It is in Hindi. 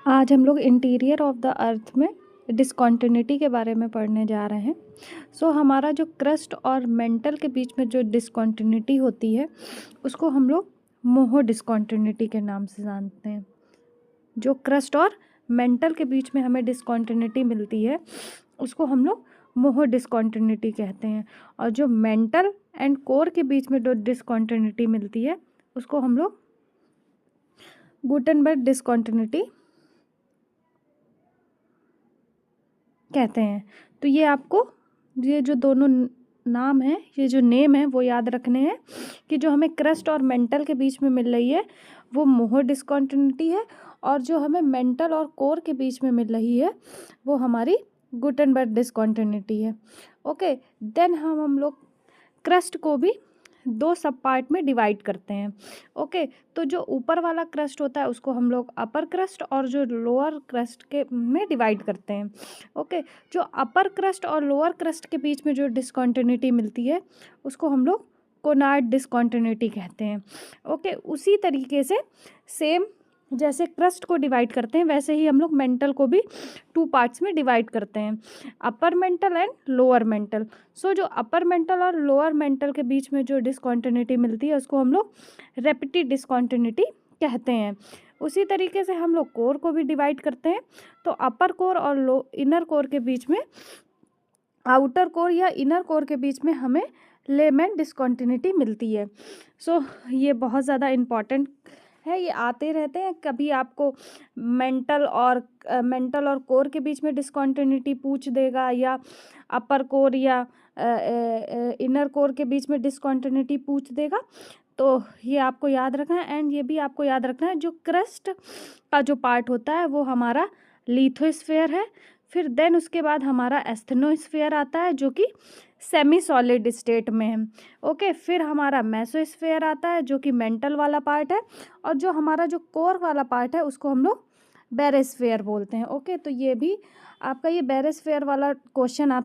आज हम लोग इंटीरियर ऑफ द अर्थ में डिसकॉन्टिन्यूटी के बारे में पढ़ने जा रहे हैं। हमारा जो क्रस्ट और मेंटल के बीच में जो डिसकॉन्टिन्यूटी होती है उसको हम लोग मोहो डिसकॉन्टिन्यूटी के नाम से जानते हैं। जो क्रस्ट और मेंटल के बीच में हमें डिसकॉन्टिन्यूटी मिलती है उसको हम लोग मोहो डिसकॉन्टिन्यूटी कहते हैं, और जो मेंटल एंड कोर के बीच में जो डिसकॉन्टिन्यूटी मिलती है उसको हम लोग गुटेनबर्ग डिसकॉन्टिन्यूटी कहते हैं। तो ये आपको ये जो दोनों नाम है, ये जो नेम है वो याद रखने हैं कि जो हमें क्रस्ट और मेंटल के बीच में मिल रही है वो मोहो डिसकॉन्टिन्यूटी है, और जो हमें मेंटल और कोर के बीच में मिल रही है वो हमारी गुटेनबर्ग डिसकॉन्टिन्यूटी है। ओके, देन हम लोग क्रस्ट को भी दो सब पार्ट में डिवाइड करते हैं। ओके, तो जो ऊपर वाला क्रस्ट होता है उसको हम लोग अपर क्रस्ट और जो लोअर क्रस्ट के में डिवाइड करते हैं। ओके, जो अपर क्रस्ट और लोअर क्रस्ट के बीच में जो डिसकॉन्टिन्यूटी मिलती है उसको हम लोग कोनार्ड डिसकॉन्टिन्यूटी कहते हैं। ओके, उसी तरीके से सेम जैसे क्रस्ट को डिवाइड करते हैं वैसे ही हम लोग मेंटल को भी टू पार्ट्स में डिवाइड करते हैं, upper mantle and lower mental. जो अपर मेंटल और लोअर मेंटल के बीच में जो डिसकॉन्टिन्यूटी मिलती है उसको हम लोग रेपिटेड डिसकॉन्टिन्यूटी कहते हैं। उसी तरीके से हम लोग कोर को भी डिवाइड करते हैं, तो अपर कोर और इनर कोर के बीच में, आउटर कोर या इनर कोर के बीच में हमें लेमैन डिसकॉन्टिन्यूटी मिलती है। ये बहुत ज़्यादा इम्पॉर्टेंट है, ये आते रहते हैं। कभी आपको मेंटल और कोर के बीच में डिसकॉन्टिन्यूटी पूछ देगा, या अपर कोर या इनर कोर के बीच में डिसकॉन्टिन्यूटी पूछ देगा। तो ये आपको याद रखना है। एंड ये भी आपको याद रखना है जो क्रस्ट का जो पार्ट होता है वो हमारा लिथोस्फीयर है। फिर देन उसके बाद हमारा एस्थेनोस्फीयर आता है जो कि सेमी सॉलिड स्टेट में है। ओके, फिर हमारा मेसोस्फीयर आता है जो कि मेंटल वाला पार्ट है, और जो हमारा जो कोर वाला पार्ट है उसको हम लोग बेरोस्फीयर बोलते हैं। ओके, तो ये भी आपका ये बेरोस्फीयर वाला क्वेश्चन आप